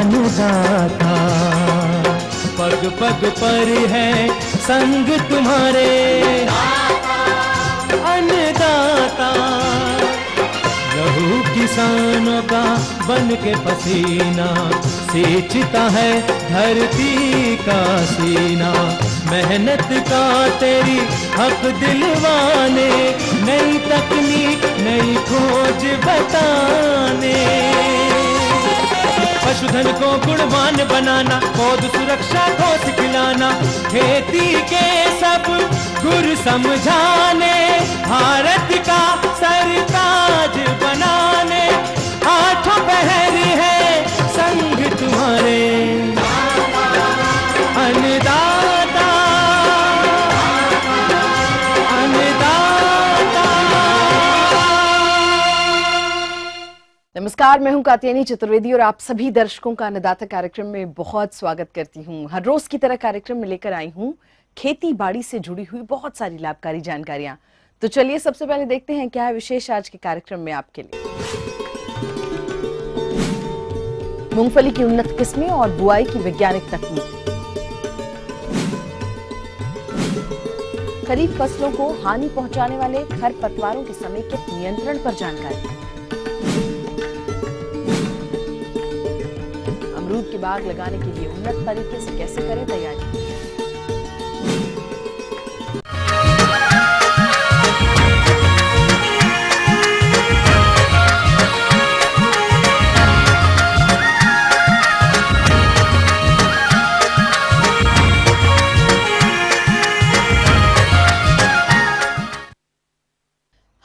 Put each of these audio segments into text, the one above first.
अन्नदाता। पग पग पर है संग तुम्हारे अन्नदाता। लहू किसानों का बन के पसीना सींचता है धरती का सीना। मेहनत का तेरी हक दिलवाने, नई तकनीक नई खोज बताने। पशुधन को गुणवान बनाना, पौध सुरक्षा को सिखलाना, खेती के सब गुर समझाने, भारत का सरताज बनाने। आठों पहर है संग तुम्हारे अन्नदाता अन्नदाता। नमस्कार, मैं हूं कात्यायनी चतुर्वेदी और आप सभी दर्शकों का अन्नदाता कार्यक्रम में बहुत स्वागत करती हूं। हर रोज की तरह कार्यक्रम में लेकर आई हूं खेती बाड़ी से जुड़ी हुई बहुत सारी लाभकारी जानकारियां। तो चलिए सबसे पहले देखते हैं क्या है विशेष आज के कार्यक्रम में आपके लिए। मूंगफली की उन्नत किस्में और बुआई की वैज्ञानिक तकनीक। खरीफ फसलों को हानि पहुंचाने वाले खरपतवारों के समेकित नियंत्रण पर जानकारी। अमरूद के बाग लगाने के लिए उन्नत तरीके से कैसे करें तैयारी।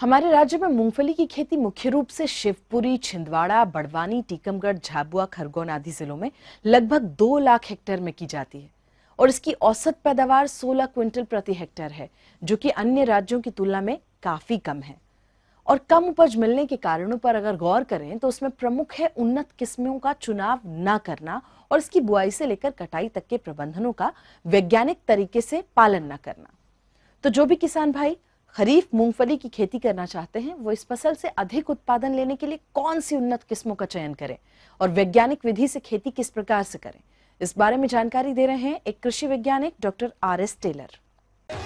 हमारे राज्य में मूंगफली की खेती मुख्य रूप से शिवपुरी, छिंदवाड़ा, बड़वानी, टीकमगढ़, झाबुआ, खरगोन आदि जिलों में लगभग 2 लाख हेक्टेयर में की जाती है और इसकी औसत पैदावार 16 क्विंटल प्रति हेक्टेयर है, जो कि अन्य राज्यों की तुलना में काफी कम है। और कम उपज मिलने के कारणों पर अगर गौर करें तो उसमें प्रमुख है उन्नत किस्मों का चुनाव न करना और इसकी बुआई से लेकर कटाई तक के प्रबंधनों का वैज्ञानिक तरीके से पालन न करना। तो जो भी किसान भाई खरीफ मूंगफली की खेती करना चाहते हैं वो इस फसल से अधिक उत्पादन लेने के लिए कौन सी उन्नत किस्मों का चयन करें और वैज्ञानिक विधि से खेती किस प्रकार से करें, इस बारे में जानकारी दे रहे हैं एक कृषि वैज्ञानिक डॉक्टर आर.एस. टेलर।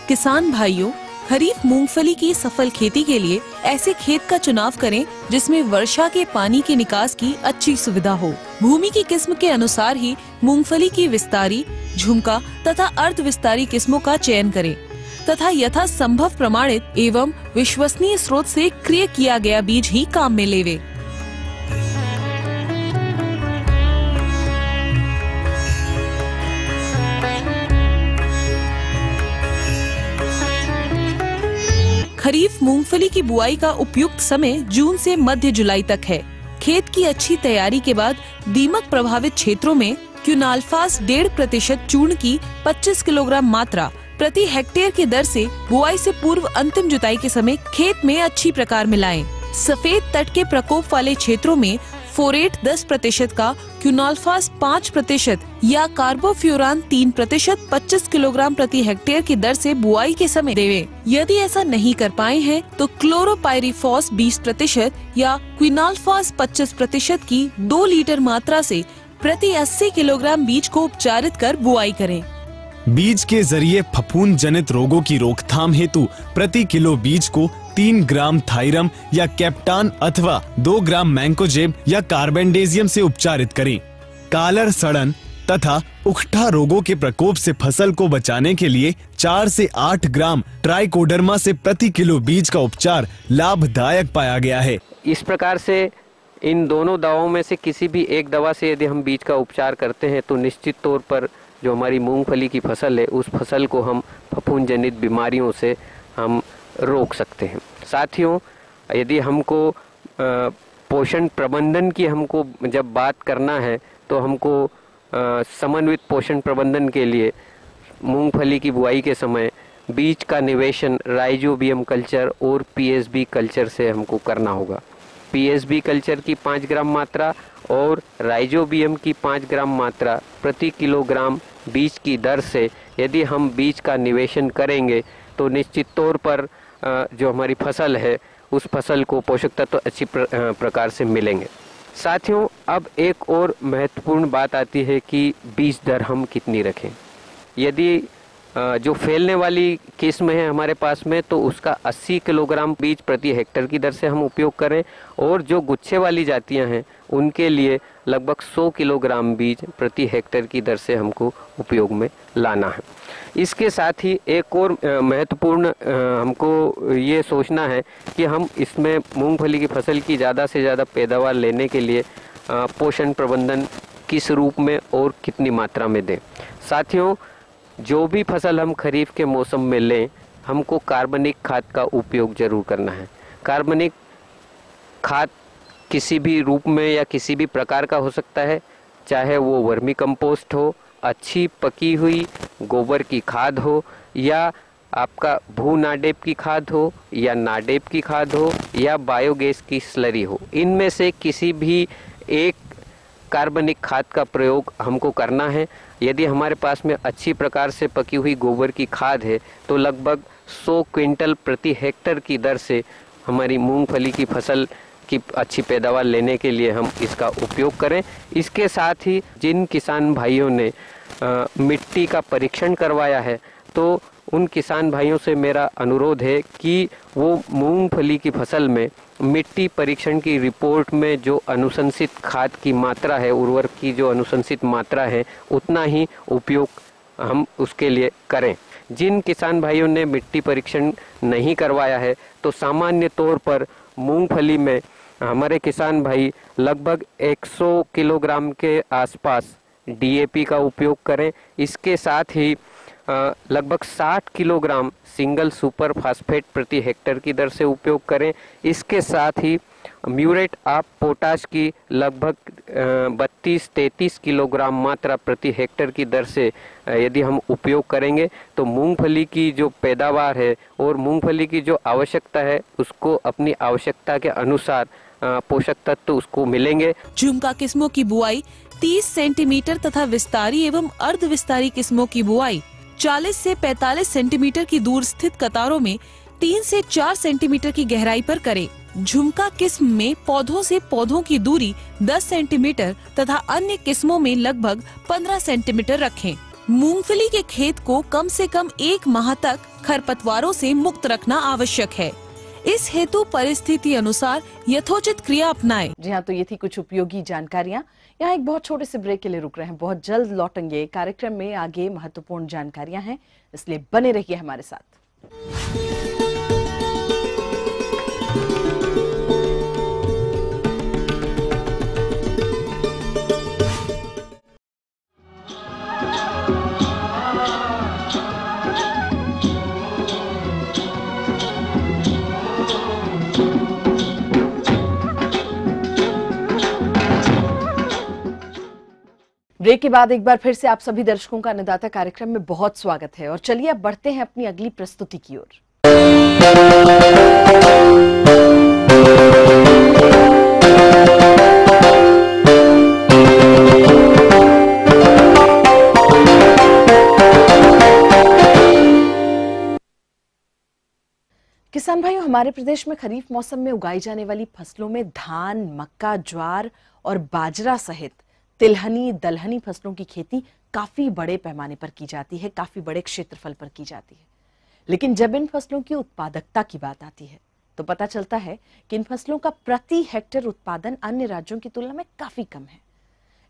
किसान भाइयों, खरीफ मूंगफली की सफल खेती के लिए ऐसे खेत का चुनाव करें जिसमें वर्षा के पानी के निकास की अच्छी सुविधा हो। भूमि की किस्म के अनुसार ही मूंगफली की विस्तारी, झुमका तथा अर्ध विस्तारी किस्मों का चयन करें तथा यथा संभव प्रमाणित एवं विश्वसनीय स्रोत से क्रय किया गया बीज ही काम में लेवे। खरीफ मूंगफली की बुआई का उपयुक्त समय जून से मध्य जुलाई तक है। खेत की अच्छी तैयारी के बाद दीमक प्रभावित क्षेत्रों में क्विनाल्फास 1.5% चूर्ण की 25 किलोग्राम मात्रा प्रति हेक्टेयर की दर से बुआई से पूर्व अंतिम जुताई के समय खेत में अच्छी प्रकार मिलाएं। सफेद तट के प्रकोप वाले क्षेत्रों में फोरेट 10% का, क्विनाल्फास 5% या कार्बोफ्यूरान 3% 25 किलोग्राम प्रति हेक्टेयर की दर से बुआई के समय देवें। यदि ऐसा नहीं कर पाए हैं तो क्लोरोपाइरीफॉस 20% या क्विनाल्फास 25% की 2 लीटर मात्रा से प्रति 80 किलोग्राम बीज को उपचारित कर बुआई करें। बीज के जरिए फफूंद जनित रोगों की रोकथाम हेतु प्रति किलो बीज को 3 ग्राम थाइरम या कैप्टान अथवा 2 ग्राम मैंकोजेब या कार्बेंडेजियम से उपचारित करें। कालर सड़न तथा उकठा रोगों के प्रकोप से फसल को बचाने के लिए 4 से 8 ग्राम ट्राइकोडर्मा से प्रति किलो बीज का उपचार लाभदायक पाया गया है। इस प्रकार से इन दोनों दवाओं में से किसी भी एक दवा से यदि हम बीज का उपचार करते हैं तो निश्चित तौर पर जो हमारी मूंगफली की फसल है उस फसल को हम फफूंद जनित बीमारियों से हम रोक सकते हैं। साथियों, यदि हमको पोषण प्रबंधन की हमको जब बात करना है तो हमको समन्वित पोषण प्रबंधन के लिए मूंगफली की बुआई के समय बीज का निवेशन राइजोबियम कल्चर और पीएसबी कल्चर से हमको करना होगा। पीएसबी कल्चर की 5 ग्राम मात्रा और राइजोबियम की 5 ग्राम मात्रा प्रति किलोग्राम बीज की दर से यदि हम बीज का निवेशन करेंगे तो निश्चित तौर पर जो हमारी फसल है उस फसल को पोषक तत्व अच्छी प्रकार से मिलेंगे। साथियों, अब एक और महत्वपूर्ण बात आती है कि बीज दर हम कितनी रखें। यदि जो फैलने वाली किस्म है हमारे पास में, तो उसका 80 किलोग्राम बीज प्रति हेक्टेयर की दर से हम उपयोग करें, और जो गुच्छे वाली जातियां हैं उनके लिए लगभग 100 किलोग्राम बीज प्रति हेक्टेयर की दर से हमको उपयोग में लाना है। इसके साथ ही एक और महत्वपूर्ण हमको ये सोचना है कि हम इसमें मूंगफली की फसल की ज़्यादा से ज़्यादा पैदावार लेने के लिए पोषण प्रबंधन किस रूप में और कितनी मात्रा में दें। साथियों, जो भी फसल हम खरीफ के मौसम में लें, हमको कार्बनिक खाद का उपयोग जरूर करना है। कार्बनिक खाद किसी भी रूप में या किसी भी प्रकार का हो सकता है, चाहे वो वर्मी कंपोस्ट हो, अच्छी पकी हुई गोबर की खाद हो, या आपका भू नाडेप की खाद हो, या नाडेप की खाद हो, या बायोगैस की स्लरी हो। इनमें से किसी भी एक कार्बनिक खाद का प्रयोग हमको करना है। यदि हमारे पास में अच्छी प्रकार से पकी हुई गोबर की खाद है तो लगभग 100 क्विंटल प्रति हेक्टेयर की दर से हमारी मूंगफली की फसल की अच्छी पैदावार लेने के लिए हम इसका उपयोग करें। इसके साथ ही जिन किसान भाइयों ने मिट्टी का परीक्षण करवाया है, तो उन किसान भाइयों से मेरा अनुरोध है कि वो मूंगफली की फसल में मिट्टी परीक्षण की रिपोर्ट में जो अनुशंसित खाद की मात्रा है, उर्वरक की जो अनुशंसित मात्रा है, उतना ही उपयोग हम उसके लिए करें। जिन किसान भाइयों ने मिट्टी परीक्षण नहीं करवाया है, तो सामान्य तौर पर मूंगफली में हमारे किसान भाई लगभग 100 किलोग्राम के आसपास डीएपी का उपयोग करें। इसके साथ ही लगभग 60 किलोग्राम सिंगल सुपर फास्फेट प्रति हेक्टेयर की दर से उपयोग करें। इसके साथ ही म्यूरेट ऑफ पोटाश की लगभग 32-33 किलोग्राम मात्रा प्रति हेक्टेयर की दर से यदि हम उपयोग करेंगे, तो मूंगफली की जो पैदावार है और मूंगफली की जो आवश्यकता है, उसको अपनी आवश्यकता के अनुसार पोषक तत्व उसको मिलेंगे। झुमका किस्मों की बुआई 30 सेंटीमीटर तथा विस्तारी एवं अर्ध विस्तारी किस्मों की बुआई 40 से 45 सेंटीमीटर की दूर स्थित कतारों में 3 से 4 सेंटीमीटर की गहराई पर करें। झुमका किस्म में पौधों से पौधों की दूरी 10 सेंटीमीटर तथा अन्य किस्मों में लगभग 15 सेंटीमीटर रखें। मूंगफली के खेत को कम से कम 1 माह तक खरपतवारों से मुक्त रखना आवश्यक है। इस हेतु परिस्थिति अनुसार यथोचित क्रिया अपनाएं। जी हाँ, तो ये थी कुछ उपयोगी जानकारियां। यहाँ एक बहुत छोटे से ब्रेक के लिए रुक रहे हैं, बहुत जल्द लौटेंगे। कार्यक्रम में आगे महत्वपूर्ण जानकारियां हैं, इसलिए बने रहिए हमारे साथ। ब्रेक के बाद एक बार फिर से आप सभी दर्शकों का अन्नदाता कार्यक्रम में बहुत स्वागत है। और चलिए अब बढ़ते हैं अपनी अगली प्रस्तुति की ओर। किसान भाइयों, हमारे प्रदेश में खरीफ मौसम में उगाई जाने वाली फसलों में धान, मक्का, ज्वार और बाजरा सहित तिलहनी, दलहनी फसलों की खेती काफी बड़े पैमाने पर की जाती है, काफी बड़े क्षेत्रफल पर की जाती है। लेकिन जब इन फसलों की उत्पादकता की बात आती है, तो पता चलता है कि इन फसलों का प्रति हेक्टेयर उत्पादन अन्य राज्यों की तुलना में काफी कम है।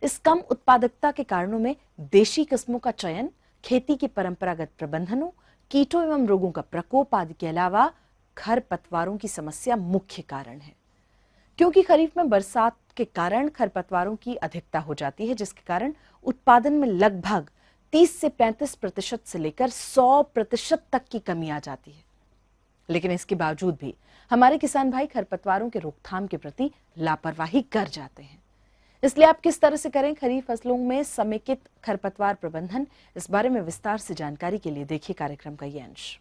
इस कम उत्पादकता के कारणों में देशी किस्मों का चयन, खेती के परंपरागत प्रबंधनों, कीटों एवं रोगों का प्रकोप आदि के अलावा खरपतवारों की समस्या मुख्य कारण है। क्योंकि खरीफ में बरसात के कारण खरपतवारों की अधिकता हो जाती है, जिसके कारण उत्पादन में लगभग 30 से 35% से लेकर 100% तक की कमी आ जाती है। लेकिन इसके बावजूद भी हमारे किसान भाई खरपतवारों के रोकथाम के प्रति लापरवाही कर जाते हैं। इसलिए आप किस तरह से करें खरीफ फसलों में समेकित खरपतवार प्रबंधन, इस बारे में विस्तार से जानकारी के लिए देखिए कार्यक्रम का ये अंश।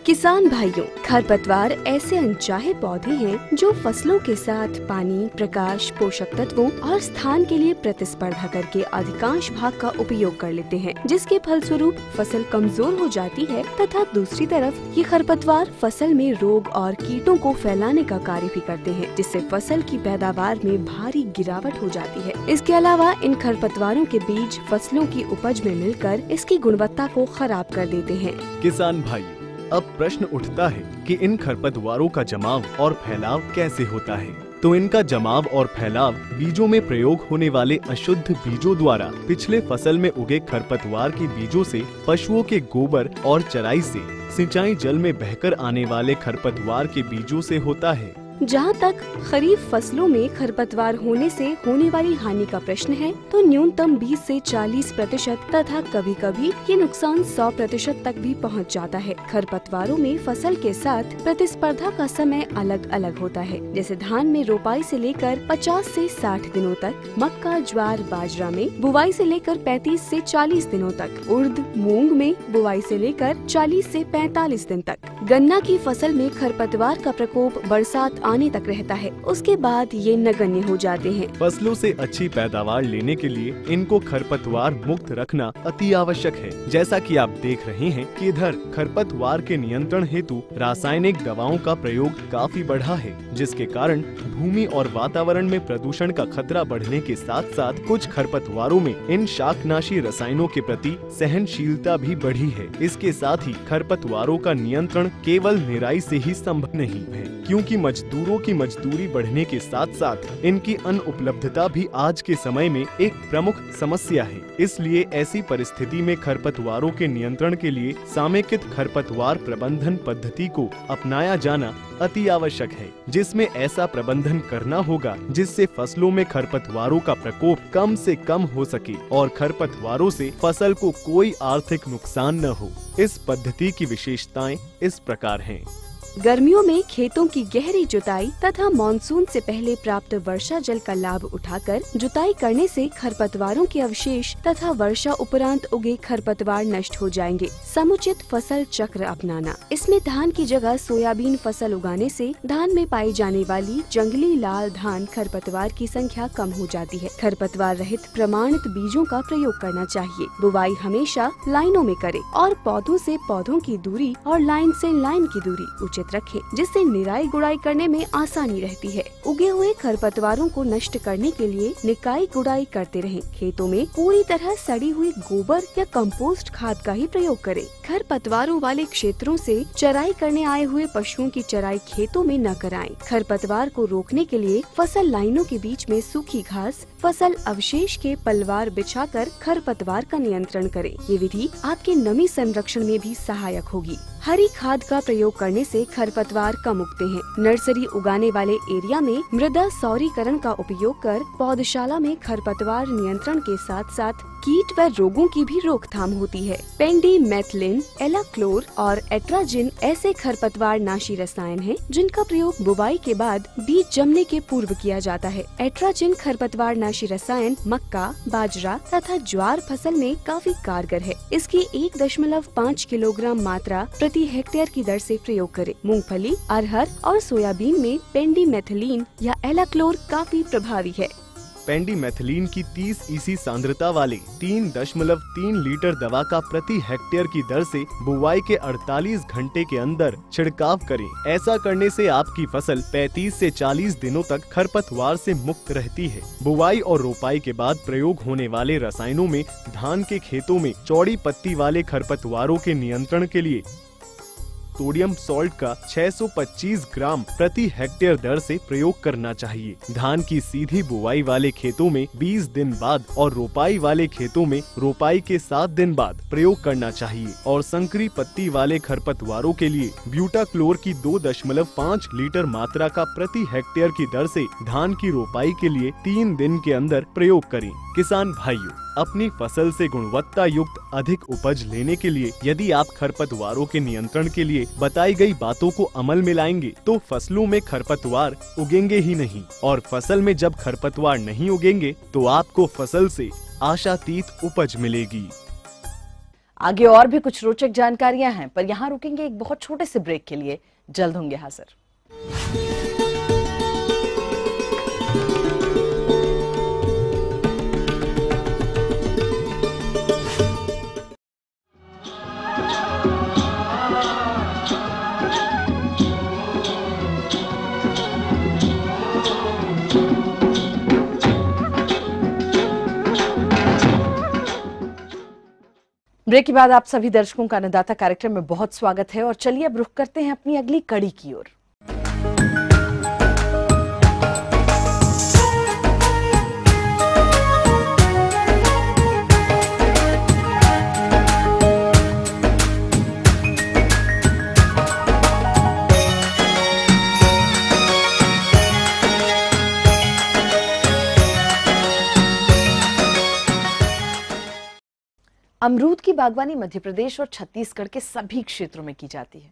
किसान भाइयों, खरपतवार ऐसे अनचाहे पौधे हैं जो फसलों के साथ पानी, प्रकाश, पोषक तत्वों और स्थान के लिए प्रतिस्पर्धा करके अधिकांश भाग का उपयोग कर लेते हैं, जिसके फलस्वरूप फसल कमजोर हो जाती है तथा दूसरी तरफ ये खरपतवार फसल में रोग और कीटों को फैलाने का कार्य भी करते हैं, जिससे फसल की पैदावार में भारी गिरावट हो जाती है। इसके अलावा इन खरपतवारों के बीज फसलों की उपज में मिलकर इसकी गुणवत्ता को खराब कर देते हैं। किसान भाइयों, अब प्रश्न उठता है कि इन खरपतवारों का जमाव और फैलाव कैसे होता है। तो इनका जमाव और फैलाव बीजों में प्रयोग होने वाले अशुद्ध बीजों द्वारा पिछले फसल में उगे खरपतवार के बीजों से, पशुओं के गोबर और चराई से, सिंचाई जल में बहकर आने वाले खरपतवार के बीजों से होता है। जहाँ तक खरीफ फसलों में खरपतवार होने से होने वाली हानि का प्रश्न है, तो न्यूनतम 20 से 40% तथा कभी कभी ये नुकसान 100% तक भी पहुँच जाता है। खरपतवारों में फसल के साथ प्रतिस्पर्धा का समय अलग अलग होता है। जैसे धान में रोपाई से लेकर 50 से 60 दिनों तक, मक्का, ज्वार, बाजरा में बुवाई से लेकर 35 से 40 दिनों तक, उर्द, मूंग में बुवाई से लेकर 40 से 45 दिन तक। गन्ना की फसल में खरपतवार का प्रकोप बरसात आने तक रहता है, उसके बाद ये नगण्य हो जाते हैं। फसलों से अच्छी पैदावार लेने के लिए इनको खरपतवार मुक्त रखना अति आवश्यक है। जैसा कि आप देख रहे हैं कि इधर खरपतवार के नियंत्रण हेतु रासायनिक दवाओं का प्रयोग काफी बढ़ा है, जिसके कारण भूमि और वातावरण में प्रदूषण का खतरा बढ़ने के साथ साथ कुछ खरपतवारों में इन शाकनाशी रसायनों के प्रति सहनशीलता भी बढ़ी है। इसके साथ ही खरपतवारों का नियंत्रण केवल निराई से ही संभव नहीं है, क्योंकि मजदूरों की मजदूरी बढ़ने के साथ साथ इनकी अनुपलब्धता भी आज के समय में एक प्रमुख समस्या है। इसलिए ऐसी परिस्थिति में खरपतवारों के नियंत्रण के लिए समेकित खरपतवार प्रबंधन पद्धति को अपनाया जाना अति आवश्यक है, जिसमें ऐसा प्रबंधन करना होगा जिससे फसलों में खरपतवारों का प्रकोप कम से कम हो सके और खरपतवारों से फसल को कोई आर्थिक नुकसान न हो। इस पद्धति की विशेषताएं इस प्रकार हैं। गर्मियों में खेतों की गहरी जुताई तथा मानसून से पहले प्राप्त वर्षा जल का लाभ उठाकर जुताई करने से खरपतवारों के अवशेष तथा वर्षा उपरांत उगे खरपतवार नष्ट हो जाएंगे। समुचित फसल चक्र अपनाना, इसमें धान की जगह सोयाबीन फसल उगाने से धान में पाई जाने वाली जंगली लाल धान खरपतवार की संख्या कम हो जाती है। खरपतवार रहित प्रमाणित बीजों का प्रयोग करना चाहिए। बुवाई हमेशा लाइनों में करे और पौधों से पौधों की दूरी और लाइन से लाइन की दूरी उचित रखें, जिससे निराई गुड़ाई करने में आसानी रहती है। उगे हुए खरपतवारों को नष्ट करने के लिए निकाई गुड़ाई करते रहें। खेतों में पूरी तरह सड़ी हुई गोबर या कंपोस्ट खाद का ही प्रयोग करें। खरपतवारों वाले क्षेत्रों से चराई करने आए हुए पशुओं की चराई खेतों में न कराएं। खरपतवार को रोकने के लिए फसल लाइनों के बीच में सूखी घास, फसल अवशेष के पलवार बिछाकर खरपतवार का नियंत्रण करें। ये विधि आपके नमी संरक्षण में भी सहायक होगी। हरी खाद का प्रयोग करने से खरपतवार कम उगते हैं। नर्सरी उगाने वाले एरिया में मृदा सौरीकरण का उपयोग कर पौधशाला में खरपतवार नियंत्रण के साथ साथ कीट व रोगों की भी रोकथाम होती है। पेंडिमेथिलिन, एलाक्लोर और एट्राजिन ऐसे खरपतवार नाशी रसायन हैं, जिनका प्रयोग बुवाई के बाद बीज जमने के पूर्व किया जाता है। एट्राजिन खरपतवार नाशी रसायन मक्का, बाजरा तथा ज्वार फसल में काफी कारगर है। इसकी 1.5 किलोग्राम मात्रा प्रति हेक्टेयर की दर से प्रयोग करें। मूंगफली, अरहर और सोयाबीन में पेंडिमेथिलिन या एलाक्लोर काफी प्रभावी है। पेंडिमेथिलिन की 30 EC सांद्रता वाले 3.3 लीटर दवा का प्रति हेक्टेयर की दर से बुवाई के 48 घंटे के अंदर छिड़काव करें। ऐसा करने से आपकी फसल 35 से 40 दिनों तक खरपतवार से मुक्त रहती है। बुवाई और रोपाई के बाद प्रयोग होने वाले रसायनों में धान के खेतों में चौड़ी पत्ती वाले खरपतवारों के नियंत्रण के लिए सोडियम सॉल्ट का 625 ग्राम प्रति हेक्टेयर दर से प्रयोग करना चाहिए। धान की सीधी बुवाई वाले खेतों में 20 दिन बाद और रोपाई वाले खेतों में रोपाई के 7 दिन बाद प्रयोग करना चाहिए। और संकरी पत्ती वाले खरपतवारों के लिए ब्यूटाक्लोर की 2.5 लीटर मात्रा का प्रति हेक्टेयर की दर से धान की रोपाई के लिए 3 दिन के अंदर प्रयोग करें। किसान भाइयों, अपनी फसल से गुणवत्ता युक्त अधिक उपज लेने के लिए यदि आप खरपतवारों के नियंत्रण के लिए बताई गई बातों को अमल में लाएंगे तो फसलों में खरपतवार उगेंगे ही नहीं, और फसल में जब खरपतवार नहीं उगेंगे तो आपको फसल से आशातीत उपज मिलेगी। आगे और भी कुछ रोचक जानकारियां हैं, पर यहां रुकेंगे एक बहुत छोटे से ब्रेक के लिए। जल्द होंगे हाजिर। ब्रेक के बाद आप सभी दर्शकों का अन्नदाता कार्यक्रम में बहुत स्वागत है और चलिए अब रुख करते हैं अपनी अगली कड़ी की ओर। अमरूद की बागवानी मध्य प्रदेश और छत्तीसगढ़ के सभी क्षेत्रों में की जाती है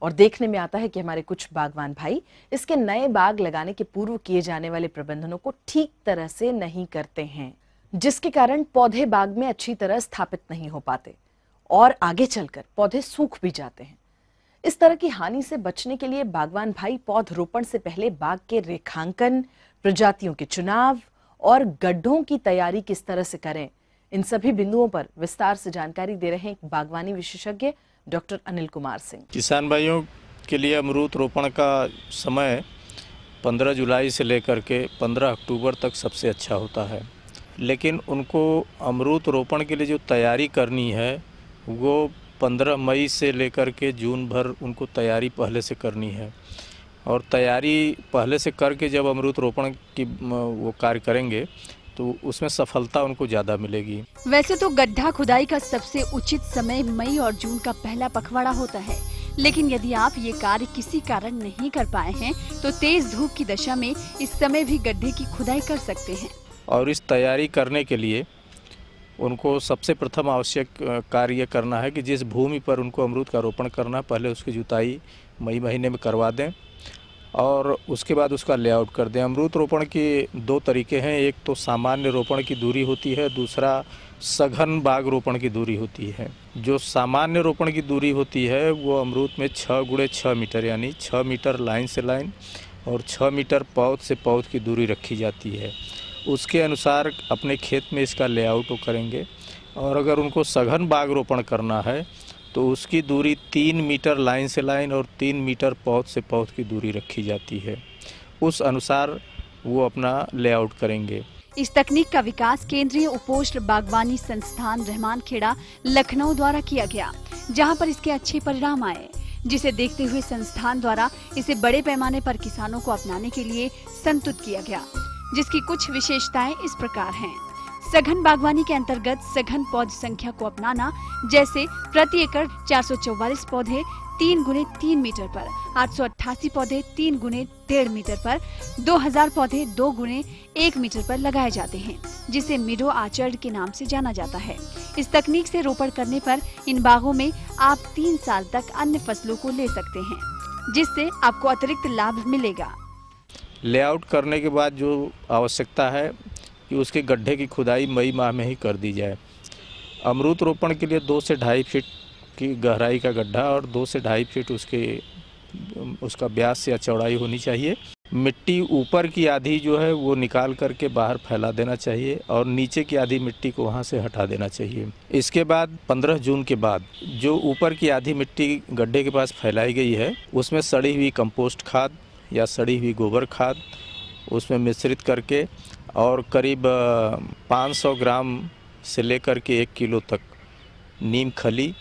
और देखने में आता है कि हमारे कुछ बागवान भाई इसके नए बाग लगाने के पूर्व किए जाने वाले प्रबंधनों को ठीक तरह से नहीं करते हैं, जिसके कारण पौधे बाग में अच्छी तरह स्थापित नहीं हो पाते और आगे चलकर पौधे सूख भी जाते हैं। इस तरह की हानि से बचने के लिए बागवान भाई पौधरोपण से पहले बाग के रेखांकन, प्रजातियों के चुनाव और गड्ढों की तैयारी किस तरह से करें, इन सभी बिंदुओं पर विस्तार से जानकारी दे रहे हैं बागवानी विशेषज्ञ डॉक्टर अनिल कुमार सिंह। किसान भाइयों के लिए अमरूद रोपण का समय 15 जुलाई से लेकर के 15 अक्टूबर तक सबसे अच्छा होता है, लेकिन उनको अमरूद रोपण के लिए जो तैयारी करनी है वो 15 मई से लेकर के जून भर उनको तैयारी पहले से करनी है और तैयारी पहले से करके जब अमरूद रोपण की वो कार्य करेंगे तो उसमें सफलता उनको ज़्यादा मिलेगी। वैसे तो गड्ढा खुदाई का सबसे उचित समय मई और जून का पहला पखवाड़ा होता है, लेकिन यदि आप ये कार्य किसी कारण नहीं कर पाए हैं तो तेज धूप की दशा में इस समय भी गड्ढे की खुदाई कर सकते हैं। और इस तैयारी करने के लिए उनको सबसे प्रथम आवश्यक कार्य करना है कि जिस भूमि पर उनको अमरूद का रोपण करना है पहले उसकी जुताई मई महीने में करवा दें और उसके बाद उसका लेआउट कर दें। अमरूद रोपण के दो तरीके हैं, एक तो सामान्य रोपण की दूरी होती है, दूसरा सघन बाग रोपण की दूरी होती है। जो सामान्य रोपण की दूरी होती है वो अमरूद में 6 गुणे 6 मीटर यानी 6 मीटर लाइन से लाइन और 6 मीटर पौध से पौध की दूरी रखी जाती है। उसके अनुसार अपने खेत में इसका लेआउट वो करेंगे। और अगर उनको सघन बाग रोपण करना है तो उसकी दूरी 3 मीटर लाइन से लाइन और 3 मीटर पौध से पौध की दूरी रखी जाती है। उस अनुसार वो अपना लेआउट करेंगे। इस तकनीक का विकास केंद्रीय उपोष्ण बागवानी संस्थान रहमानखेड़ा लखनऊ द्वारा किया गया, जहां पर इसके अच्छे परिणाम आए, जिसे देखते हुए संस्थान द्वारा इसे बड़े पैमाने पर किसानों को अपनाने के लिए संतुष्ट किया गया, जिसकी कुछ विशेषताएं इस प्रकार हैं। सघन बागवानी के अंतर्गत सघन पौध संख्या को अपनाना, जैसे प्रति एकड़ 444 पौधे 3 गुणे 3 मीटर पर, 888 पौधे 3 गुणे 1.5 मीटर पर, 2000 पौधे 2 गुणे 1 मीटर पर लगाए जाते हैं, जिसे मिडो आर्चर्ड के नाम से जाना जाता है। इस तकनीक से रोपण करने पर इन बागों में आप 3 साल तक अन्य फसलों को ले सकते हैं, जिससे आपको अतिरिक्त लाभ मिलेगा। लेआउट करने के बाद जो आवश्यकता है कि उसके गड्ढे की खुदाई मई माह में ही कर दी जाए। अमरूद रोपण के लिए 2 से 2.5 फीट की गहराई का गड्ढा और 2 से 2.5 फीट उसका व्यास या चौड़ाई होनी चाहिए। मिट्टी ऊपर की आधी जो है वो निकाल करके बाहर फैला देना चाहिए और नीचे की आधी मिट्टी को वहाँ से हटा देना चाहिए। इसके बाद 15 जून के बाद जो ऊपर की आधी मिट्टी गड्ढे के पास फैलाई गई है उसमें सड़ी हुई कंपोस्ट खाद या सड़ी हुई गोबर खाद उसमें मिश्रित करके और करीब 500 ग्राम से लेकर के 1 किलो तक नीम खली,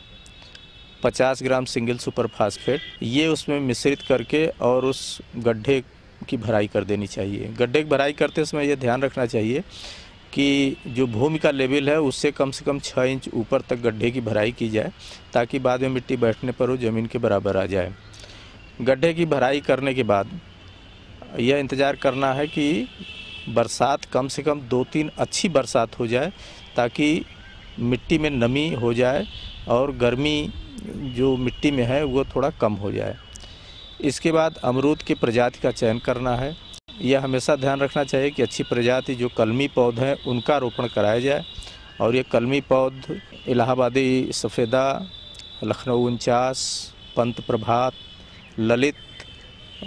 50 ग्राम सिंगल सुपर फास्फेट ये उसमें मिश्रित करके और उस गड्ढे की भराई कर देनी चाहिए। गड्ढे की भराई करते समय ये ध्यान रखना चाहिए कि जो भूमि का लेवल है उससे कम 6 इंच ऊपर तक गड्ढे की भराई की जाए ताकि बाद में मिट्टी बैठने पर वो ज़मीन के बराबर आ जाए। गड्ढे की भराई करने के बाद यह इंतज़ार करना है कि बरसात कम से कम 2-3 अच्छी बरसात हो जाए ताकि मिट्टी में नमी हो जाए और गर्मी जो मिट्टी में है वो थोड़ा कम हो जाए। इसके बाद अमरूद की प्रजाति का चयन करना है। यह हमेशा ध्यान रखना चाहिए कि अच्छी प्रजाति जो कलमी पौधे हैं उनका रोपण कराया जाए और ये कलमी पौध, इलाहाबादी सफ़ेदा, लखनऊ 49, पंत प्रभात, ललित,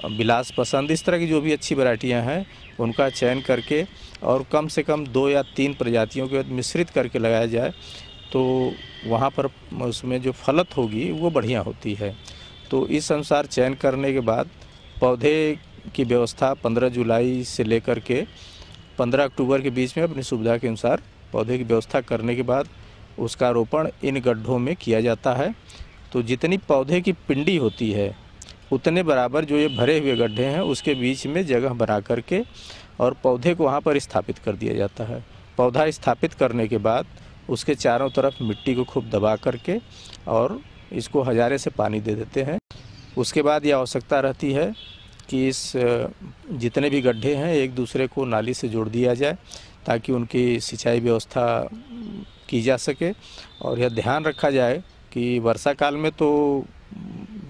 बिलास पसंद, इस तरह की जो भी अच्छी वैरायटियां हैं उनका चयन करके और कम से कम 2 या 3 प्रजातियों के मिश्रित करके लगाया जाए तो वहाँ पर उसमें जो फलत होगी वो बढ़िया होती है। तो इस अनुसार चयन करने के बाद पौधे की व्यवस्था 15 जुलाई से लेकर के 15 अक्टूबर के बीच में अपनी सुविधा के अनुसार पौधे की व्यवस्था करने के बाद उसका रोपण इन गड्ढों में किया जाता है। तो जितनी पौधे की पिंडी होती है उतने बराबर जो ये भरे हुए गड्ढे हैं उसके बीच में जगह बना करके और पौधे को वहाँ पर स्थापित कर दिया जाता है। पौधा स्थापित करने के बाद उसके चारों तरफ मिट्टी को खूब दबा करके और इसको हजारे से पानी दे देते हैं। उसके बाद ये आवश्यकता रहती है कि इस जितने भी गड्ढे हैं एक दूसरे को नाली से जोड़ दिया जाए ताकि उनकी सिंचाई व्यवस्था की जा सके। और यह ध्यान रखा जाए कि वर्षा काल में तो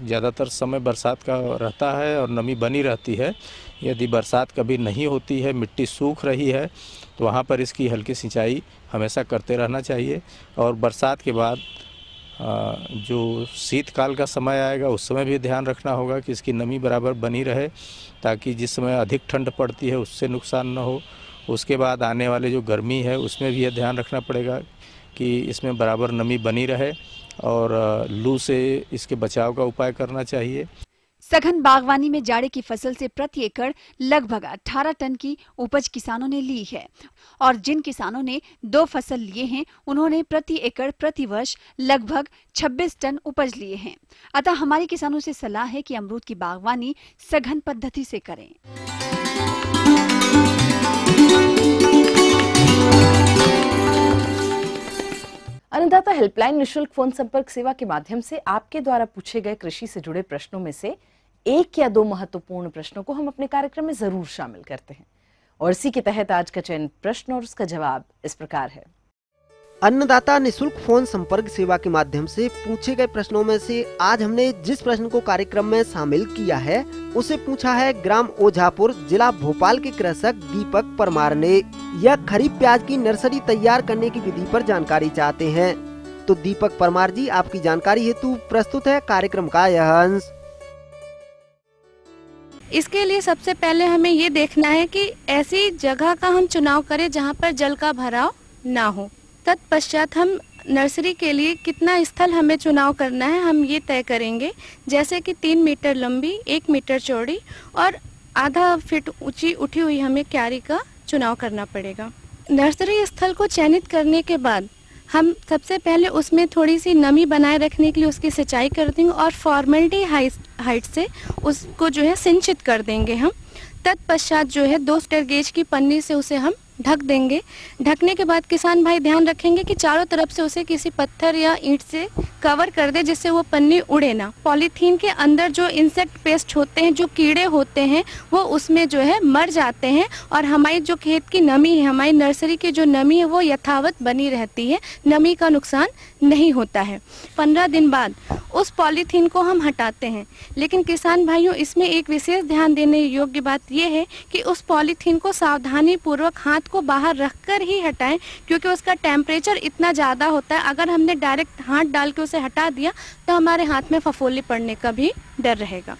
ज़्यादातर समय बरसात का रहता है और नमी बनी रहती है। यदि बरसात कभी नहीं होती है, मिट्टी सूख रही है, तो वहाँ पर इसकी हल्की सिंचाई हमेशा करते रहना चाहिए। और बरसात के बाद जो शीतकाल का समय आएगा उस समय भी ध्यान रखना होगा कि इसकी नमी बराबर बनी रहे ताकि जिस समय अधिक ठंड पड़ती है उससे नुकसान न हो। उसके बाद आने वाले जो गर्मी है उसमें भी यह ध्यान रखना पड़ेगा कि इसमें बराबर नमी बनी रहे और लू से इसके बचाव का उपाय करना चाहिए। सघन बागवानी में जाड़े की फसल से प्रति एकड़ लगभग 18 टन की उपज किसानों ने ली है और जिन किसानों ने 2 फसल लिए हैं उन्होंने प्रति एकड़ प्रति वर्ष लगभग 26 टन उपज लिए हैं। अतः हमारे किसानों से सलाह है कि अमरूद की बागवानी सघन पद्धति से करें। अन्नदाता हेल्पलाइन निशुल्क फोन संपर्क सेवा के माध्यम से आपके द्वारा पूछे गए कृषि से जुड़े प्रश्नों में से 1 या 2 महत्वपूर्ण प्रश्नों को हम अपने कार्यक्रम में जरूर शामिल करते हैं और इसी के तहत आज का चयन प्रश्न और उसका जवाब इस प्रकार है। अन्नदाता निशुल्क फोन संपर्क सेवा के माध्यम से पूछे गए प्रश्नों में से आज हमने जिस प्रश्न को कार्यक्रम में शामिल किया है उसे पूछा है ग्राम ओझापुर, जिला भोपाल के कृषक दीपक परमार ने। यह खरीफ प्याज की नर्सरी तैयार करने की विधि पर जानकारी चाहते हैं। तो दीपक परमार जी, आपकी जानकारी हेतु प्रस्तुत है कार्यक्रम का यह अंश। इसके लिए सबसे पहले हमें ये देखना है कि ऐसी जगह का हम चुनाव करें जहाँ पर जल का भराव ना हो। तत्पश्चात हम नर्सरी के लिए कितना स्थल हमें चुनाव करना है हम ये तय करेंगे, जैसे कि 3 मीटर लंबी, 1 मीटर चौड़ी और आधा फीट ऊंची उठी हुई हमें क्यारी का चुनाव करना पड़ेगा। नर्सरी स्थल को चयनित करने के बाद हम सबसे पहले उसमें थोड़ी सी नमी बनाए रखने के लिए उसकी सिंचाई कर देंगे और फॉर्मेलिटी हाइट से उसको जो है सिंचित कर देंगे हम। तत्पश्चात जो है 2 मीटर गेज की पन्नी से उसे हम ढक देंगे। ढकने के बाद किसान भाई ध्यान रखेंगे कि चारों तरफ से उसे किसी पत्थर या ईंट से कवर कर दे जिससे वो पन्नी उड़े ना। पॉलीथीन के अंदर जो इंसेक्ट पेस्ट होते हैं, जो कीड़े होते हैं, वो उसमें जो है मर जाते हैं और हमारी जो खेत की नमी है, हमारी नर्सरी की जो नमी है वो यथावत बनी रहती है, नमी का नुकसान नहीं होता है। 15 दिन बाद उस पॉलीथीन को हम हटाते हैं। लेकिन किसान भाइयों, इसमें एक विशेष ध्यान देने योग्य बात यह है कि उस पॉलीथीन को सावधानी पूर्वक हाथ को बाहर रखकर ही हटाएं, क्योंकि उसका टेम्परेचर इतना ज़्यादा होता है। अगर हमने डायरेक्ट हाथ डाल के उसे हटा दिया तो हमारे हाथ में फफोली पड़ने का भी डर रहेगा।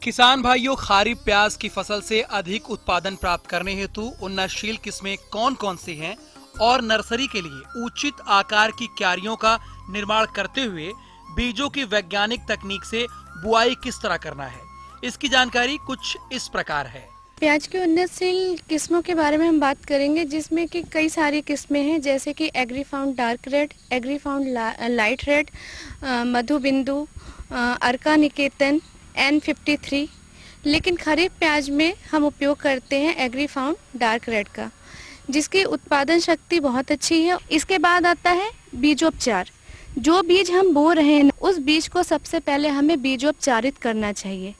किसान भाइयों, खरीफ प्याज की फसल से अधिक उत्पादन प्राप्त करने हेतु उन्नतशील किस्में कौन कौन सी हैं और नर्सरी के लिए उचित आकार की क्यारियों का निर्माण करते हुए बीजों की वैज्ञानिक तकनीक से बुआई किस तरह करना है, इसकी जानकारी कुछ इस प्रकार है। प्याज की उन्नतशील किस्मों के बारे में हम बात करेंगे, जिसमें कि कई सारी किस्में हैं, जैसे कि Agrifound dark red, Agrifound light red, मधुबिंदु, अर्का निकेतन, N53। लेकिन खरीफ प्याज में हम उपयोग करते हैं एग्रीफाउंड डार्क रेड का, जिसकी उत्पादन शक्ति बहुत अच्छी है। इसके बाद आता है बीजोपचार। जो बीज हम बो रहे हैं उस बीज को सबसे पहले हमें बीजोपचारित करना चाहिए।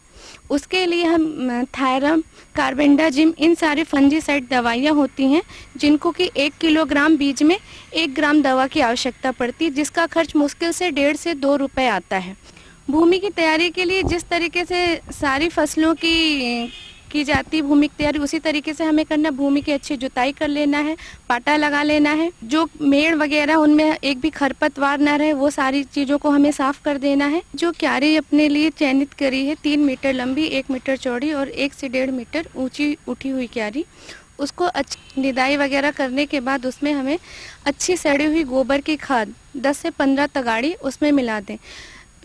उसके लिए हम थायरम, कार्बेंडाजिम, इन सारी फंजीसाइड दवाइयाँ होती हैं जिनको कि 1 किलोग्राम बीज में 1 ग्राम दवा की आवश्यकता पड़ती है, जिसका खर्च मुश्किल से 1.5 से 2 रुपए आता है। भूमि की तैयारी के लिए जिस तरीके से सारी फसलों की की जाती है भूमि की तैयारी, उसी तरीके से हमें करना। भूमि की अच्छी जुताई कर लेना है, पाटा लगा लेना है, जो मेड़ वगैरह उनमें एक भी खरपतवार ना रहे वो सारी चीज़ों को हमें साफ कर देना है। जो क्यारी अपने लिए चयनित करी है 3 मीटर लंबी, 1 मीटर चौड़ी और 1 से 1.5 मीटर ऊंची उठी हुई क्यारी, उसको अच्छी निदाई वगैरह करने के बाद उसमें हमें अच्छी सड़ी हुई गोबर की खाद 10 से 15 तगाड़ी उसमें मिला दें।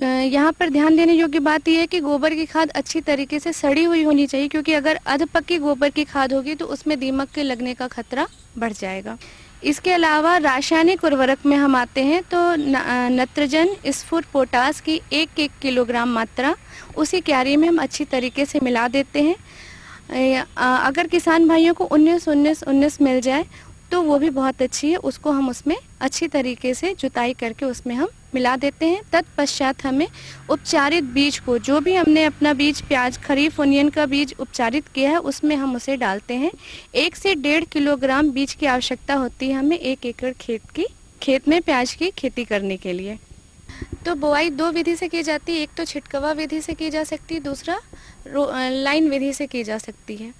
यहाँ पर ध्यान देने योग्य बात यह है कि गोबर की खाद अच्छी तरीके से सड़ी हुई होनी चाहिए, क्योंकि अगर अधपक्की गोबर की खाद होगी तो उसमें दीमक के लगने का खतरा बढ़ जाएगा। इसके अलावा रासायनिक उर्वरक में हम आते हैं तो नत्रजन, स्फुर, पोटास की 1-1 किलोग्राम मात्रा उसी क्यारी में हम अच्छी तरीके से मिला देते हैं। अगर किसान भाइयों को 19-19-19 मिल जाए तो वो भी बहुत अच्छी है, उसको हम उसमें अच्छी तरीके से जुताई करके उसमें हम मिला देते हैं। तत्पश्चात हमें उपचारित बीज को, जो भी हमने अपना बीज प्याज, खरीफ ओनियन का बीज उपचारित किया है उसमें हम उसे डालते हैं। 1 से 1.5 किलोग्राम बीज की आवश्यकता होती है हमें 1 एकड़ खेत में प्याज की खेती करने के लिए। तो बुआई 2 विधि से की जाती है, एक तो छिटकवा विधि से की जा सकती है, दूसरा लाइन विधि से की जा सकती है।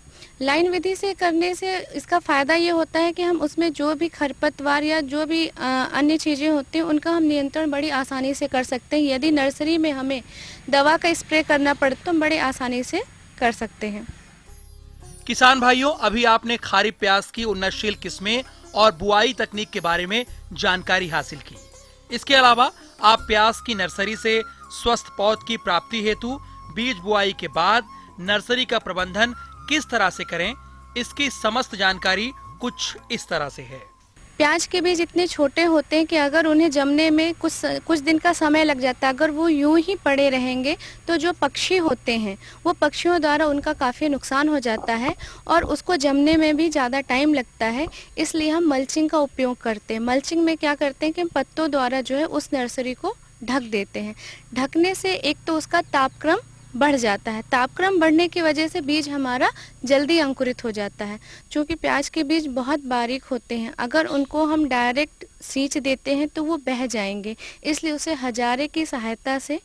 लाइन विधि से करने से इसका फ़ायदा ये होता है कि हम उसमें जो भी खरपतवार या जो भी अन्य चीज़ें होती हैं उनका हम नियंत्रण बड़ी आसानी से कर सकते हैं। यदि नर्सरी में हमें दवा का स्प्रे करना पड़े तो हम बड़े आसानी से कर सकते हैं। किसान भाइयों, अभी आपने खारी प्याज की उन्नतशील किस्में और बुआई तकनीक के बारे में जानकारी हासिल की। इसके अलावा आप प्याज की नर्सरी से स्वस्थ पौध की प्राप्ति हेतु बीज बुआई के बाद नर्सरी का प्रबंधन किस तरह से करें, इसकी समस्त जानकारी कुछ इस तरह से है। प्याज के बीज इतने छोटे होते हैं कि अगर उन्हें जमने में कुछ दिन का समय लग जाता है, अगर वो यूं ही पड़े रहेंगे तो जो पक्षी होते हैं वो पक्षियों द्वारा उनका काफ़ी नुकसान हो जाता है और उसको जमने में भी ज़्यादा टाइम लगता है। इसलिए हम मल्चिंग का उपयोग करते हैं। मल्चिंग में क्या करते हैं कि हम पत्तों द्वारा जो है उस नर्सरी को ढक देते हैं। ढकने से एक तो उसका तापक्रम बढ़ जाता है, तापक्रम बढ़ने की वजह से बीज हमारा जल्दी अंकुरित हो जाता है। क्योंकि प्याज के बीज बहुत बारीक होते हैं, अगर उनको हम डायरेक्ट सींच देते हैं तो वो बह जाएंगे, इसलिए उसे हजारे की सहायता से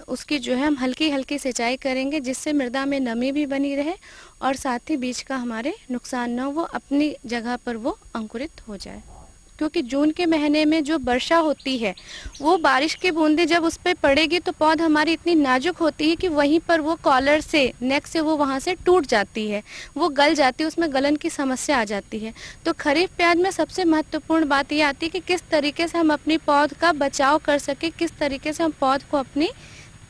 उसकी जो है हम हल्की हल्की सिंचाई करेंगे, जिससे मृदा में नमी भी बनी रहे और साथ ही बीज का हमारे नुकसान न हो, वो अपनी जगह पर वो अंकुरित हो जाए। क्योंकि जून के महीने में जो वर्षा होती है वो बारिश की बूंदें जब उस पर पड़ेगी तो पौध हमारी इतनी नाजुक होती है कि वहीं पर वो कॉलर से, नेक से वो वहाँ से टूट जाती है, वो गल जाती है, उसमें गलन की समस्या आ जाती है। तो खरीफ प्याज में सबसे महत्वपूर्ण बात ये आती है कि किस तरीके से हम अपनी पौध का बचाव कर सके, किस तरीके से हम पौध को अपनी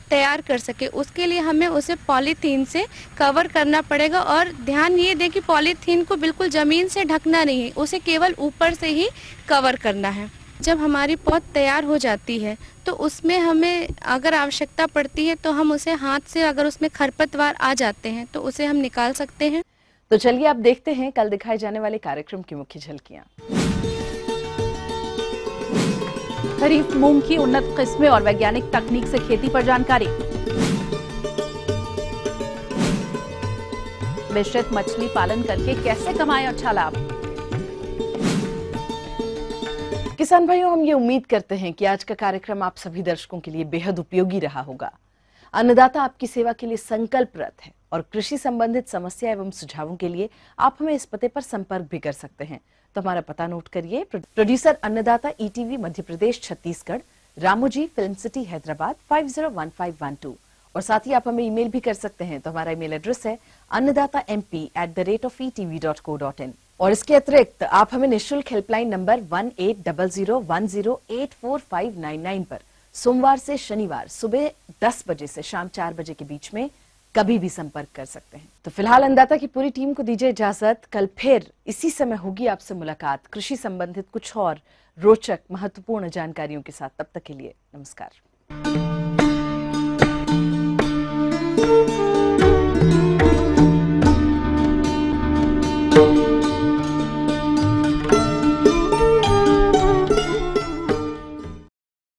तैयार कर सके। उसके लिए हमें उसे पॉलीथीन से कवर करना पड़ेगा और ध्यान ये दें कि पॉलीथीन को बिल्कुल ज़मीन से ढकना नहीं है, उसे केवल ऊपर से ही कवर करना है। जब हमारी पौध तैयार हो जाती है तो उसमें हमें अगर आवश्यकता पड़ती है तो हम उसे हाथ से, अगर उसमें खरपतवार आ जाते हैं तो उसे हम निकाल सकते हैं। तो चलिए अब देखते हैं कल दिखाए जाने वाले कार्यक्रम की मुख्य झलकियां। खरीफ मूंग की उन्नत किस्में और वैज्ञानिक तकनीक से खेती पर जानकारी। मिश्रित मछली पालन करके कैसे कमाएं अच्छा लाभ। किसान भाइयों, हम ये उम्मीद करते हैं कि आज का कार्यक्रम आप सभी दर्शकों के लिए बेहद उपयोगी रहा होगा। अन्नदाता आपकी सेवा के लिए संकल्परत है और कृषि संबंधित समस्या एवं सुझावों के लिए आप हमें इस पते पर संपर्क भी कर सकते हैं। तो हमारा पता नोट करिए। प्रोड्यूसर अन्नदाता ETV Madhya Pradesh Chhattisgarh, Ramoji, film city Hyderabad 501512। और साथ ही आप हमें ईमेल भी कर सकते हैं। तो हमारा ईमेल एड्रेस है annadatamp@etv.co.in। और इसके अतिरिक्त आप हमें निःशुल्क हेल्पलाइन नंबर 1800108599 पर सोमवार से शनिवार सुबह 10 बजे से शाम 4 बजे के बीच में कभी भी संपर्क कर सकते हैं। तो फिलहाल अन्नदाता की पूरी टीम को दीजिए इजाजत। कल फिर इसी समय होगी आपसे मुलाकात कृषि संबंधित कुछ और रोचक महत्वपूर्ण जानकारियों के साथ। तब तक के लिए नमस्कार।